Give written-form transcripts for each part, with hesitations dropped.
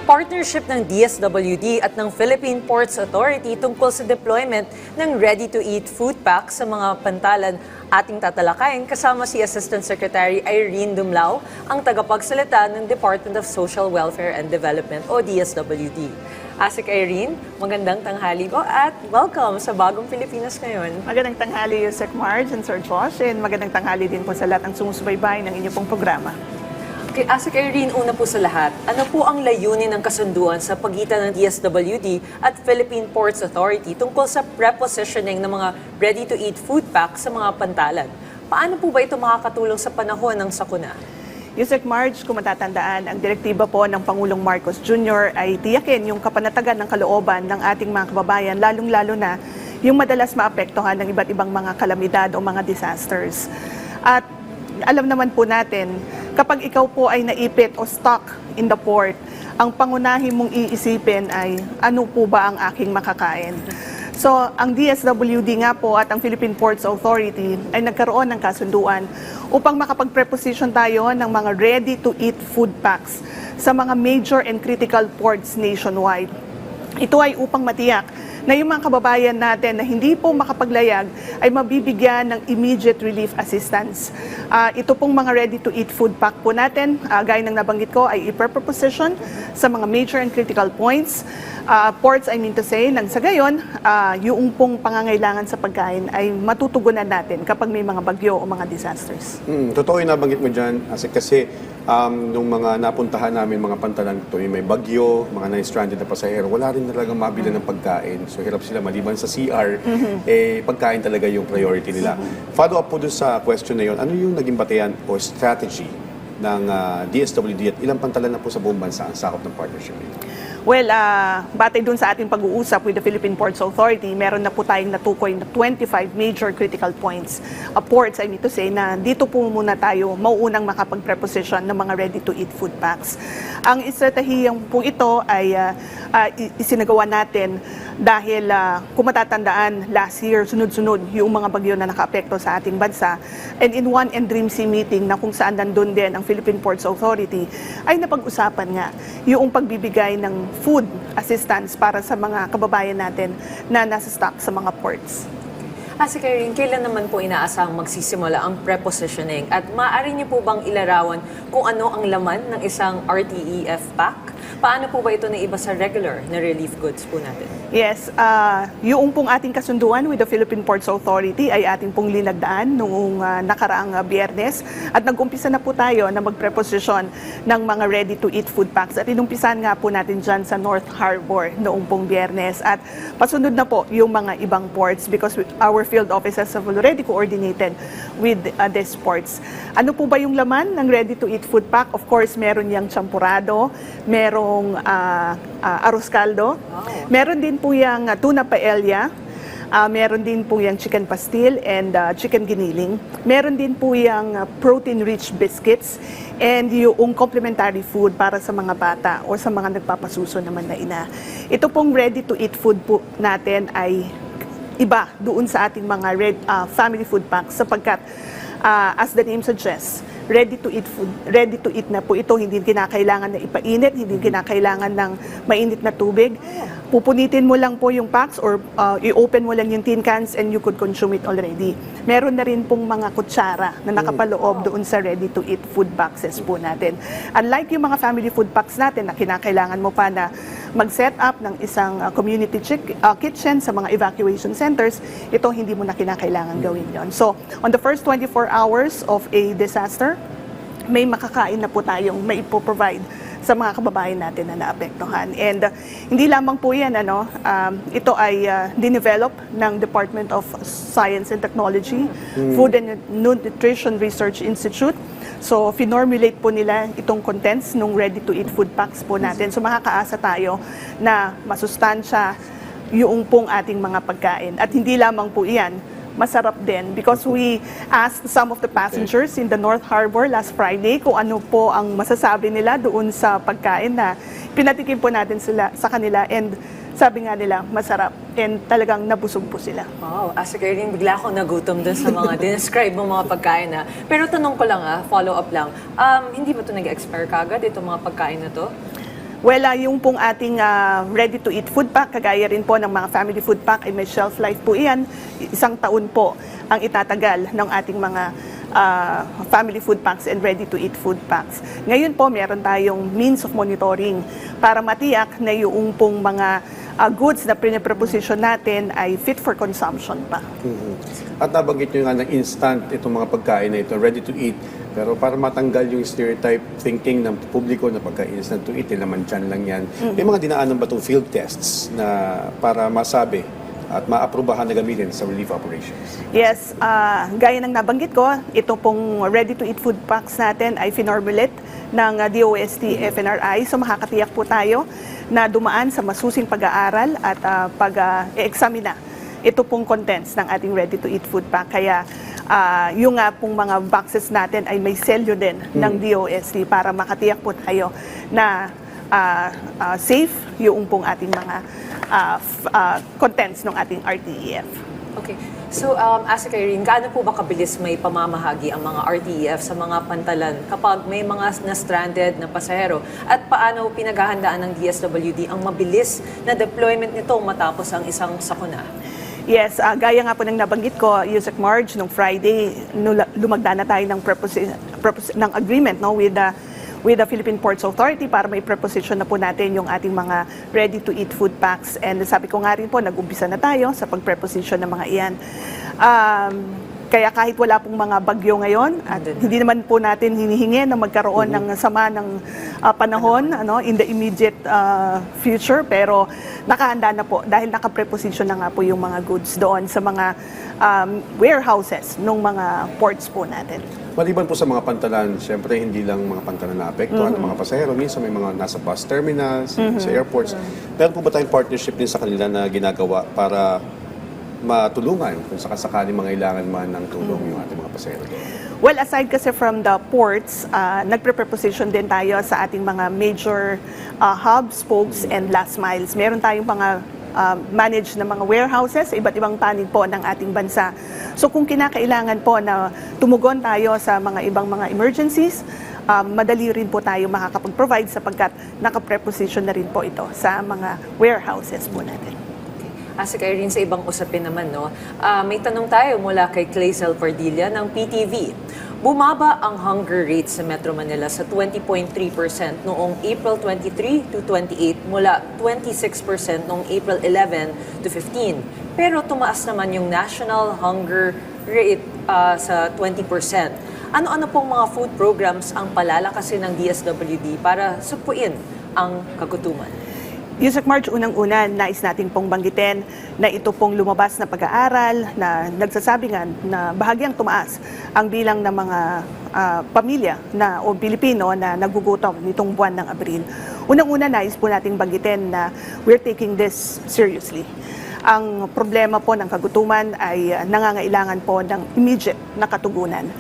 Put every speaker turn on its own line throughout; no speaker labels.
partnership ng DSWD at ng Philippine Ports Authority tungkol sa deployment ng ready-to-eat food pack sa mga pantalan ating tatalakayin kasama si Assistant Secretary Irene Dumlao, ang tagapagsalita ng Department of Social Welfare and Development o DSWD. Asik Irene, magandang tanghali po at welcome sa Bagong Pilipinas ngayon.
Magandang tanghali, Sec Marge and Sir Josh, and magandang tanghali din po sa lahat ng sumusubaybay ng inyong pong programa.
Okay, Asik Irene, una po sa lahat, ano po ang layunin ng kasunduan sa pagitan ng DSWD at Philippine Ports Authority tungkol sa prepositioning ng mga ready-to-eat food pack sa mga pantalan? Paano po ba ito makakatulong sa panahon ng sakuna?
Yusek Marge, kung matatandaan, ang direktiba po ng Pangulong Marcos Jr. ay tiyakin yung kapanatagan ng kalooban ng ating mga kababayan, lalong-lalo na yung madalas maapektuhan ng iba't ibang mga kalamidad o mga disasters. At alam naman po natin, kapag ikaw po ay naipit o stuck in the port, ang pangunahin mong iisipin ay ano po ba ang aking makakain? So, ang DSWD nga po at ang Philippine Ports Authority ay nagkaroon ng kasunduan upang makapag-preposition tayo ng mga ready-to-eat food packs sa mga major and critical ports nationwide. Ito ay upang matiyak na yung mga kababayan natin na hindi po makapaglayag ay mabibigyan ng immediate relief assistance. Ito pong mga ready-to-eat food pack po natin, gaya ng nabanggit ko, ay i-preposition sa mga major and critical points. Ports, I mean to say, nang sa gayon, yung pong pangangailangan sa pagkain ay matutugunan natin kapag may mga bagyo o mga disasters.
Totoo yung nabanggit mo dyan, kasi nung mga napuntahan namin mga pantalan ito, may bagyo, mga na-stranded na pasahero, wala rin talagang mabili ng pagkain. So hirap sila maliban sa CR, pagkain talaga yung priority nila. Follow up po dun sa question na yun, ano yung naging batayan o strategy ng DSWD at ilang pantalan na po sa buong bansa ang sakop ng partnership nito?
Well, batay dun sa ating pag-uusap with the Philippine Ports Authority, meron na po tayong natukoy na 25 major critical points. Ports, I mean to say, na dito po muna tayo mauunang makapag-preposition ng mga ready-to-eat food packs. Ang estratehiyang po ito ay isinagawa natin dahil kung matatandaan, last year, sunod-sunod yung mga bagyo na nakaapekto sa ating bansa. And in one NDRIMC meeting na kung saan nandun din ang Philippine Ports Authority, ay napag-usapan nga yung pagbibigay ng food assistance para sa mga kababayan natin na nasa stock sa mga ports.
Asik Irene, kailan naman po inaasahang magsisimula ang prepositioning at maaari niyo po bang ilarawan kung ano ang laman ng isang RTEF pack? Paano po ba ito naiba sa regular na relief goods po natin?
Yes, yung pong ating kasunduan with the Philippine Ports Authority ay ating pong linagdaan noong nakaraang Biyernes at nag-umpisa na po tayo na mag-preposition ng mga ready-to-eat food packs at inumpisan nga po natin dyan sa North Harbor noong pong Biyernes at pasunod na po yung mga ibang ports because our field officers have already coordinated with these ports. Ano po ba yung laman ng ready-to-eat food pack? Of course, meron yung champurado, merong arroz caldo, meron din po yung tuna paella, meron din po yung chicken pastil and chicken giniling, meron din po yung protein-rich biscuits, and yung complementary food para sa mga bata o sa mga nagpapasuso naman na ina. Ito pong ready-to-eat food po natin ay iba doon sa ating mga family food packs sapagkat as the name suggests, ready-to-eat food, ready-to-eat na po ito, hindi kinakailangan na ipainit, hindi kinakailangan ng mainit na tubig. Pupunitin mo lang po yung packs or i-open mo lang yung tin cans and you could consume it already. Meron na rin pong mga kutsara na nakapaloob doon sa ready-to-eat food boxes po natin. Unlike yung mga family food packs natin na kinakailangan mo pa na mag-set up ng isang community kitchen sa mga evacuation centers, ito hindi mo na kinakailangan gawin yon. So, on the first 24 hours of a disaster, may makakain na po tayong may provide sa mga kababayan natin na naapektuhan. And hindi lamang po yan, ito ay dinevelop ng Department of Science and Technology, Food and Nutrition Research Institute. So, finormulate po nila itong contents ng ready-to-eat food packs po natin. So, makakaasa tayo na masustansya yung pong ating mga pagkain. At hindi lamang po iyan, masarap din because we asked some of the passengers in the North Harbor last Friday kung ano po ang masasabi nila doon sa pagkain na pinatikim po natin sila sa kanila and sabi nga nila masarap and talagang nabusog po sila.
Wow, Asik Irene, bigla ako nagutom dun sa mga describe mo mga pagkain na. Pero tanong ko lang follow up lang, hindi ba ito nag-expire kagad itong mga pagkain na to?
Well, yung pong ating ready-to-eat food pack, kagaya rin po ng mga family food pack, ay may shelf life po iyan. 1 taon po ang itatagal ng ating mga family food packs and ready-to-eat food packs. Ngayon po, meron tayong means of monitoring para matiyak na yung pong mga goods na pinaproposition natin ay fit for consumption pa.
At nabanggit nyo nga ng instant itong mga pagkain na ito, ready to eat. Pero para matanggal yung stereotype thinking ng publiko na pagkain instant to eat, laman dyan lang yan. May mga dinaanan ba itong field tests na para masabi at maaprubahan na gamitin sa relief operations?
Yes, gaya ng nabanggit ko, ito pong ready-to-eat food packs natin ay finormulate ng DOST FNRI. So makakatiyak po tayo na dumaan sa masusing pag-aaral at pag-examina ito pong contents ng ating ready-to-eat food pack. Kaya yung nga pong mga boxes natin ay may selyo din ng DOST para makatiyak po tayo na safe yung pong ating mga contents ng ating RTEF.
Okay. So, Asa Irene, gaano po ba kabilis may pamamahagi ang mga RTEF sa mga pantalan kapag may mga na-stranded na pasahero? At paano pinaghahandaan ng DSWD ang mabilis na deployment nito matapos ang isang sakuna?
Yes, gaya nga po ng nabanggit ko, Yusek Marge, nung Friday, lumagda na tayo ng agreement with the Philippine Ports Authority para may preposition na po natin yung ating mga ready-to-eat food packs. And sabi ko nga rin po, nag-umpisa na tayo sa pag-preposition ng mga iyan. Kaya kahit wala pong mga bagyo ngayon, at hindi naman po natin hinihingi na magkaroon ng sama ng panahon in the immediate future, pero nakahanda na po dahil naka-preposition na nga po yung mga goods doon sa mga warehouses ng mga ports po natin.
Maliban po sa mga pantalan, siyempre hindi lang mga pantalan na apektuhan ng mga pasahero. Minsan may mga nasa bus terminals, sa airports. Meron po ba tayong partnership din sa kanila na ginagawa para matulungan kung sakasakali mangailangan man ng tulong yung ating mga pasahero?
Well, aside kasi from the ports, nagpre-preposition din tayo sa ating mga major hubs, spokes, and last miles. Meron tayong mga manage na mga warehouses, iba't ibang panig po ng ating bansa. So kung kinakailangan po na tumugon tayo sa mga ibang mga emergencies, madali rin po tayo makakapag-provide sapagkat naka-preposition na rin po ito sa mga warehouses po natin.
Asa Irene, sa ibang usapin naman, may tanong tayo mula kay Clazel Pardilla ng PTV. Bumaba ang hunger rate sa Metro Manila sa 20.3% noong April 23 to 28 mula 26% noong April 11 to 15. Pero tumaas naman yung national hunger rate sa 20%. Ano-ano pong mga food programs ang palalakasin ng DSWD para supuin ang kagutuman?
Yusek Marge, unang-una, nais natin pong banggitin na ito pong lumabas na pag-aaral na nagsasabi nga na bahagyang tumaas ang bilang ng mga pamilya o Pilipino na nagugutom nitong buwan ng Abril. Unang-una, nais po nating banggitin na we're taking this seriously. Ang problema po ng kagutuman ay nangangailangan po ng immediate na katugunan.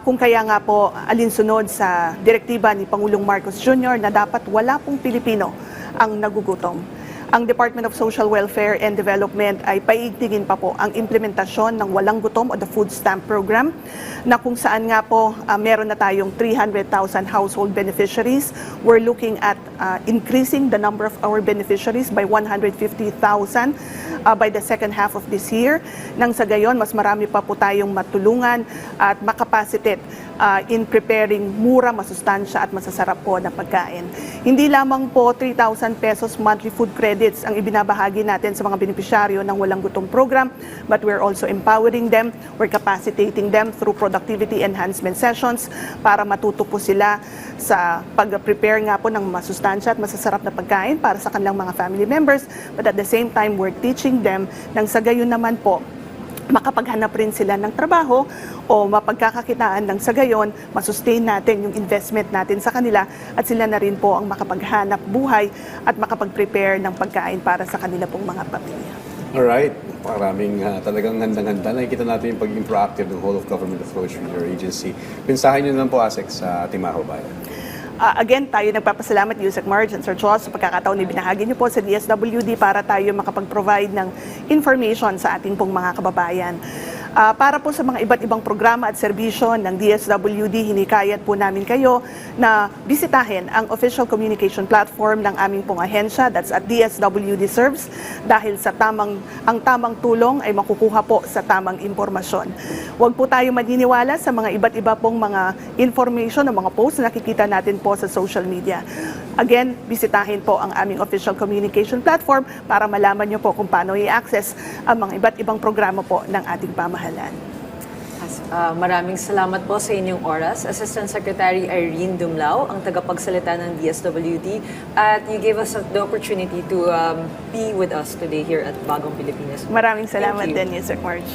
Kung kaya nga po alinsunod sa direktiba ni Pangulong Marcos Jr. na dapat wala pong Pilipino ang nagugutom. Ang Department of Social Welfare and Development ay paigtingin pa po ang implementasyon ng Walang Gutom o the Food Stamp Program na kung saan nga po meron na tayong 300,000 household beneficiaries. We're looking at increasing the number of our beneficiaries by 150,000 by the second half of this year. Nang sa gayon, mas marami pa po tayong matulungan at makapacitate in preparing mura, masustansya at masasarap po na pagkain. Hindi lamang po 3,000 pesos monthly food credits ang ibinabahagi natin sa mga benepisyaryo ng Walang Gutom program, but we're also empowering them, we're capacitating them through productivity enhancement sessions para matuto po sila sa pag-prepare nga po ng masustansya at masasarap na pagkain para sa kanilang mga family members, but at the same time, we're teaching them nang sa gayon naman po makapaghanap rin sila ng trabaho o mapagkakakitaan ng sa gayon, masustain natin yung investment natin sa kanila at sila na rin po ang makapaghanap buhay at makapag-prepare ng pagkain para sa kanila pong mga pamilya.
Alright, maraming talagang handang-handa. Nakikita natin yung pagiging proactive ng whole of government approach with your agency. Mensahe nyo lang po, ASEC, sa ating mga kababayan.
Again, tayo nagpapasalamat, Yusek Marge and Sir Charles, sa pagkakataon na binahagi niyo po sa DSWD para tayo makapag-provide ng information sa ating pong mga kababayan. Para po sa mga iba't ibang programa at serbisyo ng DSWD, hinikayat po namin kayo na bisitahin ang official communication platform ng aming pong ahensya, that's at DSWD Serves, dahil sa ang tamang tulong ay makukuha po sa tamang impormasyon. Huwag po tayo maniniwala sa mga iba't iba pong mga information o mga posts na nakikita natin po sa social media. Again, bisitahin po ang aming official communication platform para malaman nyo po kung paano i-access ang mga iba't ibang programa po ng ating pamahalaan.
Maraming salamat po sa inyong oras. Assistant Secretary Irene Dumlao, ang tagapagsalita ng DSWD, at you gave us the opportunity to be with us today here at Bagong Pilipinas.
Maraming salamat
Thank you.
din, Yusek Marge.